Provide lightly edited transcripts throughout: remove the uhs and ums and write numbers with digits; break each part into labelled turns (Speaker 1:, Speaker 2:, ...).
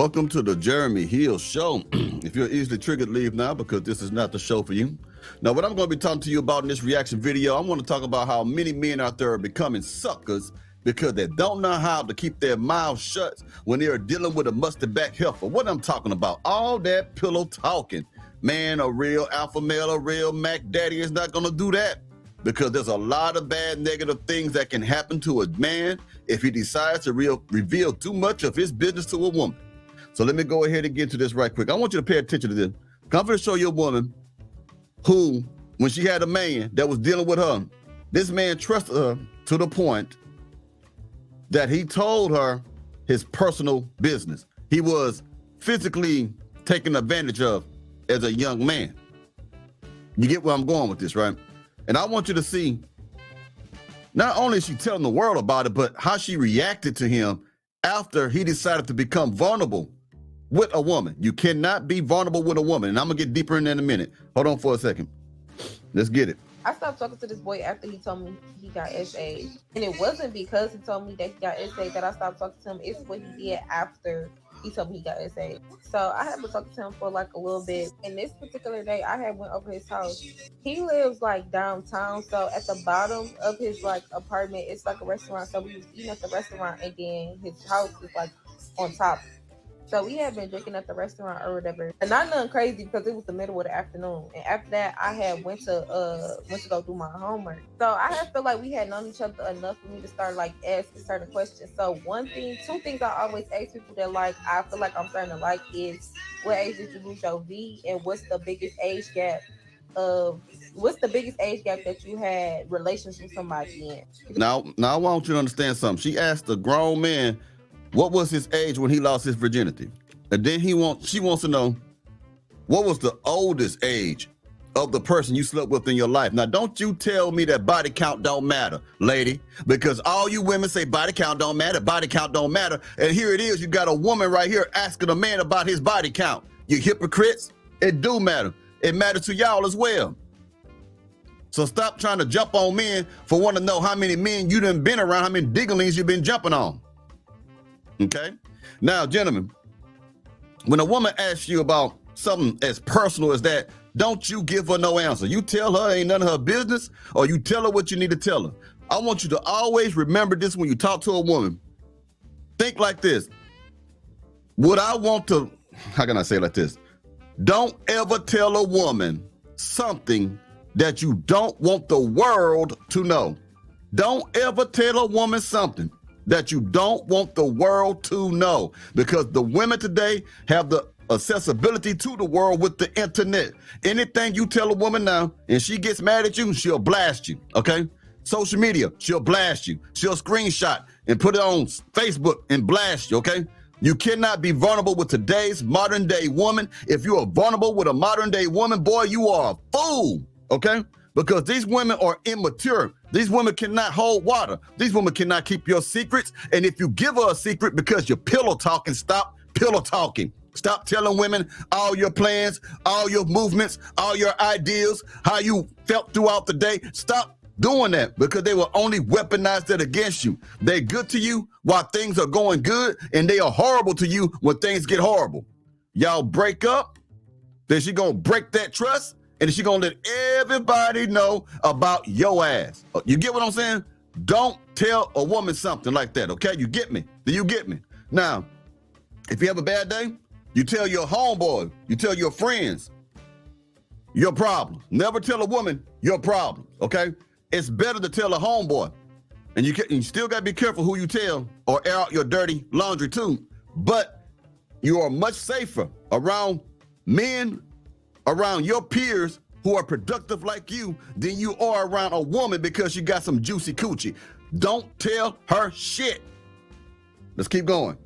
Speaker 1: Welcome to the Jeremy Hill Show. If you're easily triggered, leave now because this is not the show for you. Now, what I'm going to be talking to you about in this reaction video, I want to talk about how many men out there are becoming suckers because they don't know how to keep their mouths shut when they are dealing with a musty back heifer. What I'm talking about, all that pillow talking. Man, a real alpha male, a real Mac daddy is not going to do that because there's a lot of bad negative things that can happen to a man if he decides to reveal too much of his business to a woman. So let me go ahead and get to this right quick. I want you to pay attention to this. I'm going to show you a woman who, when she had a man that was dealing with her, this man trusted her to the point that he told her his personal business. He was physically taken advantage of as a young man. You get where I'm going with this, right? And I want you to see, not only is she telling the world about it, but how she reacted to him after he decided to become vulnerable with a woman. You cannot be vulnerable with a woman. And I'm going to get deeper in that in a minute. Hold on for a second. Let's get it.
Speaker 2: I stopped talking to this boy after he told me he got SA. And it wasn't because he told me that he got SA that I stopped talking to him. It's what he did after he told me he got SA. So I had been talking to him for like a little bit. And this particular day, I had went over his house. He lives like downtown. So at the bottom of his like apartment, it's like a restaurant. So we was eating at the restaurant and then his house is like on top. So we had been drinking at the restaurant or whatever, and not nothing crazy because it was the middle of the afternoon. And after that, I had went to go do my homework. So I had felt like we had known each other enough for me to start like asking certain questions. So two things I always ask people that like I feel like I'm starting to like is what age did you lose your V, and what's the biggest age gap that you had relations with somebody in.
Speaker 1: Now I want you to understand something. She asked a grown man what was his age when he lost his virginity. And then she wants to know what was the oldest age of the person you slept with in your life. Now, don't you tell me that body count don't matter, lady, because all you women say body count don't matter, body count don't matter. And here it is, you got a woman right here asking a man about his body count. You hypocrites, it do matter. It matters to y'all as well. So stop trying to jump on men for wanting to know how many men you done been around, how many digglings you've been jumping on. Okay? Now, gentlemen, when a woman asks you about something as personal as that, don't you give her no answer. You tell her ain't none of her business, or you tell her what you need to tell her. I want you to always remember this when you talk to a woman. Think like this. Would I want to, how can I say it like this? Don't ever tell a woman something that you don't want the world to know. Don't ever tell a woman something that you don't want the world to know, because the women today have the accessibility to the world with the internet. Anything you tell a woman now and she gets mad at you, she'll blast you, okay? Social media, she'll blast you. She'll screenshot and put it on Facebook and blast you, okay? You cannot be vulnerable with today's modern day woman. If you are vulnerable with a modern day woman, boy, you are a fool, okay? Because these women are immature. These women cannot hold water. These women cannot keep your secrets. And if you give her a secret because you're pillow talking, stop pillow talking. Stop telling women all your plans, all your movements, all your ideas, how you felt throughout the day. Stop doing that, because they will only weaponize that against you. They're good to you while things are going good, and they are horrible to you when things get horrible. Y'all break up, then she gonna break that trust, and she gonna let everybody know about your ass. You get what I'm saying? Don't tell a woman something like that, okay? You get me? Do you get me? Now, if you have a bad day, you tell your homeboy, you tell your friends your problems. Never tell a woman your problems, okay? It's better to tell a homeboy. And you still gotta be careful who you tell or air out your dirty laundry too. But you are much safer around men, around your peers who are productive like you, than you are around a woman because you got some juicy coochie. Don't tell her shit. Let's keep going.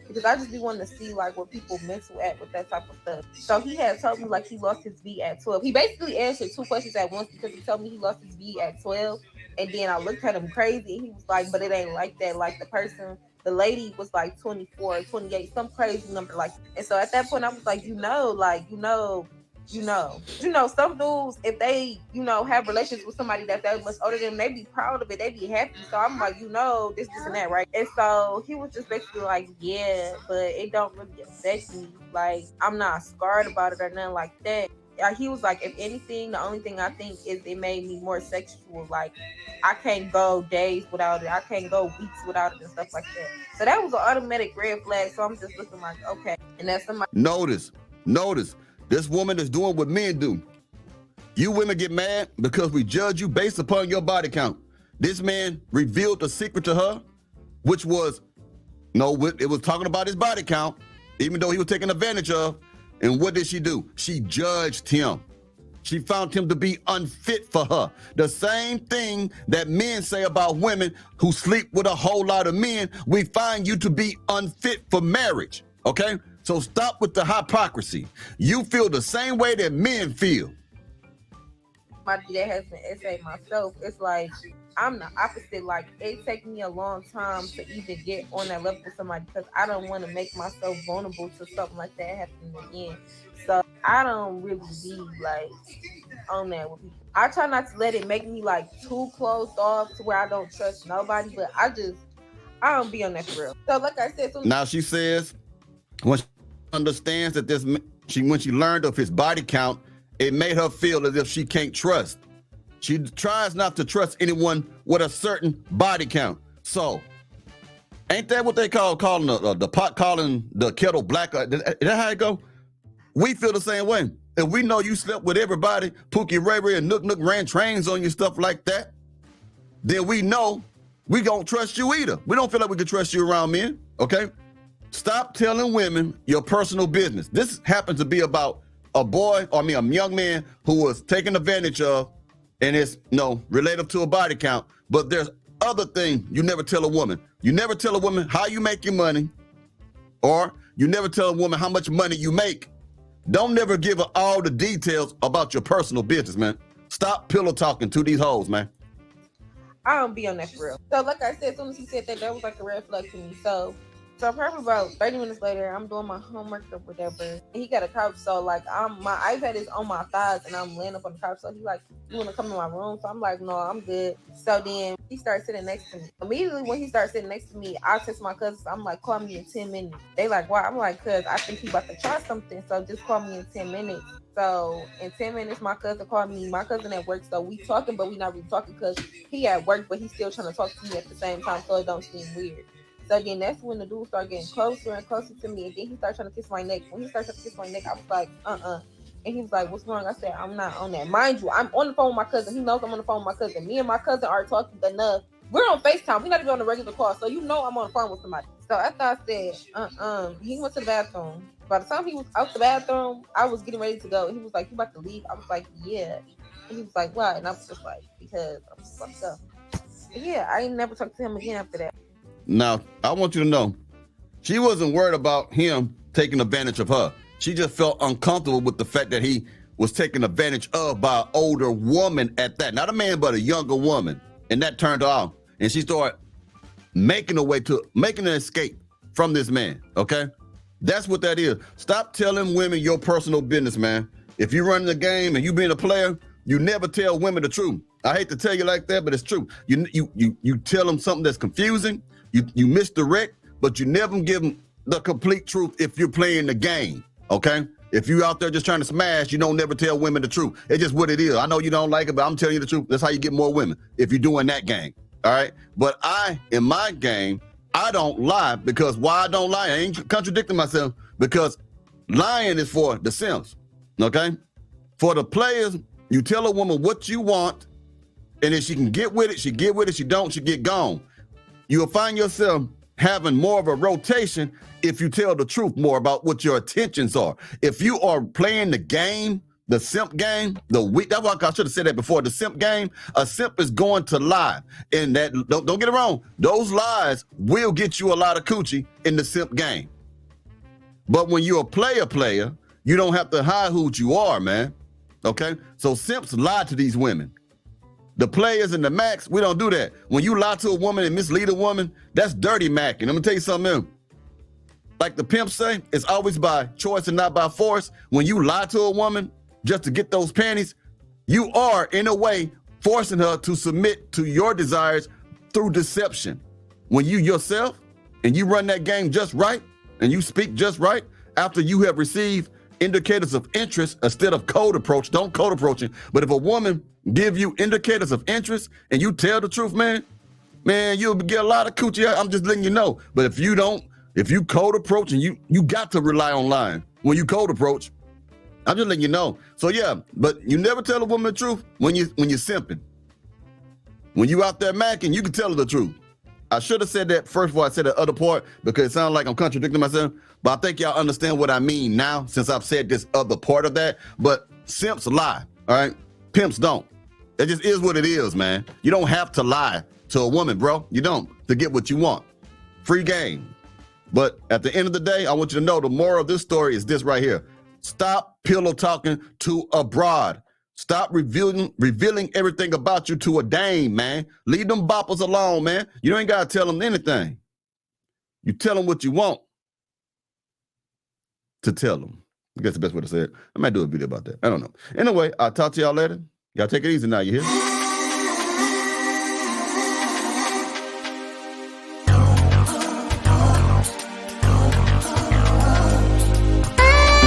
Speaker 2: Because I just be wanting to see like where people mental at with that type of stuff. So he had told me like he lost his V at 12. He basically answered two questions at once because he told me he lost his V at 12. And then I looked at him crazy. And he was like, but it ain't like that. Like the lady was like 24, 28, some crazy number like that. And so at that point I was like, Some dudes, if they, have relations with somebody that much older than them, they be proud of it, they be happy. So I'm like, this and that, right? And so he was just basically like, yeah, but it don't really affect me. Like, I'm not scarred about it or nothing like that. He was like, if anything, the only thing I think is it made me more sexual. Like, I can't go days without it. I can't go weeks without it and stuff like that. So that was an automatic red flag. So I'm just looking like, okay. And that's somebody.
Speaker 1: Notice, this woman is doing what men do. You women get mad because we judge you based upon your body count. This man revealed the secret to her, which was, it was talking about his body count, even though he was taken advantage of. And what did she do? She judged him. She found him to be unfit for her. The same thing that men say about women who sleep with a whole lot of men, we find you to be unfit for marriage, okay? So stop with the hypocrisy. You feel the same way that men feel.
Speaker 2: Somebody that has been essay myself, it's like, I'm the opposite. Like, it takes me a long time to even get on that level with somebody because I don't want to make myself vulnerable to something like that happening again. So I don't really be like on that with people. I try not to let it make me like too closed off to where I don't trust nobody, but I don't be on that for real. So like I said,
Speaker 1: now she says when she understands that when she learned of his body count, it made her feel as if she can't trust. She tries not to trust anyone with a certain body count. So, ain't that what they calling the pot calling the kettle black? Is that how it go? We feel the same way. If we know you slept with everybody, Pookie Ray Ray and Nook Nook ran trains on you, stuff like that, then we know we don't trust you either. We don't feel like we can trust you around men, okay? Stop telling women your personal business. This happens to be about a young man who was taken advantage of, and it's related to a body count. But there's other things you never tell a woman. You never tell a woman how you make your money, or you never tell a woman how much money you make. Don't never give her all the details about your personal business, man. Stop pillow talking to these hoes, man.
Speaker 2: I don't be on that for real. So like I said, as soon as he said that was like a red flag to me. So probably about 30 minutes later, I'm doing my homework or whatever. And he got a couch, so like my iPad is on my thighs and I'm laying up on the couch. So he like, you wanna come to my room? So I'm like, no, I'm good. So then he started sitting next to me. Immediately when he started sitting next to me, I text my cousins. I'm like, call me in 10 minutes. They like, why? I'm like, cause I think he about to try something. So just call me in 10 minutes. So in 10 minutes, my cousin called me. My cousin at work, so we talking, but we not really talking because he at work, but he's still trying to talk to me at the same time, so it don't seem weird. So then that's when the dude started getting closer and closer to me, and then he started trying to kiss my neck. When he started to kiss my neck, I was like, and he was like, what's wrong? I said, I'm not on that. Mind you, I'm on the phone with my cousin. He knows I'm on the phone with my cousin. Me and my cousin are talking enough. We're on FaceTime. We're not even on a regular call, so I'm on the phone with somebody. So after I said, he went to the bathroom. By the time he was out the bathroom, I was getting ready to go. He was like, you about to leave? I was like, yeah. And he was like, why? And I was just like, because I'm fucked up. But yeah, I ain't never talked to him again after that.
Speaker 1: Now, I want you to know, she wasn't worried about him taking advantage of her. She just felt uncomfortable with the fact that he was taken advantage of by an older woman at that. Not a man, but a younger woman. And that turned her off. And she started making an escape from this man, okay? That's what that is. Stop telling women your personal business, man. If you're running the game and you being a player, you never tell women the truth. I hate to tell you like that, but it's true. You tell them something that's confusing. You misdirect, but you never give them the complete truth if you're playing the game, okay? If you out there just trying to smash, you don't never tell women the truth. It's just what it is. I know you don't like it, but I'm telling you the truth. That's how you get more women, if you're doing that game, all right? But in my game, I don't lie, because why I don't lie? I ain't contradicting myself, because lying is for the simps, okay? For the players, you tell a woman what you want, and if she can get with it, she get with it. She don't, she get gone. You'll find yourself having more of a rotation if you tell the truth more about what your intentions are. If you are playing the game, the simp game, that's why I should have said that before. The simp game, a simp is going to lie. And that, don't get it wrong, those lies will get you a lot of coochie in the simp game. But when you're a player, you don't have to hide who you are, man. Okay? So simps lie to these women. The players and the max, we don't do that. When you lie to a woman and mislead a woman, that's dirty macking. I'm gonna tell you something else. Like the pimps say, it's always by choice and not by force. When you lie to a woman, just to get those panties, you are, in a way, forcing her to submit to your desires through deception. When you yourself and you run that game just right and you speak just right after you have received indicators of interest instead of cold approach, don't cold approaching. But if a woman give you indicators of interest and you tell the truth, man, you'll get a lot of coochie. I'm just letting you know. But if you don't, if you cold approach and you got to rely on lying when you cold approach, I'm just letting you know. So yeah, but you never tell a woman the truth when you're simping. When you out there macking, you can tell her the truth. I should have said that first before I said the other part because it sounds like I'm contradicting myself. But I think y'all understand what I mean now since I've said this other part of that. But simps lie, all right? Pimps don't. It just is what it is, man. You don't have to lie to a woman, bro. You don't, to get what you want. Free game. But at the end of the day, I want you to know the moral of this story is this right here. Stop pillow talking to a broad. Stop revealing everything about you to a dame, man. Leave them boppers alone, man. You ain't got to tell them anything. You tell them what you want to tell them. I guess the best way to say it. I might do a video about that. I don't know. Anyway, I'll talk to y'all later. Y'all take it easy now, you hear?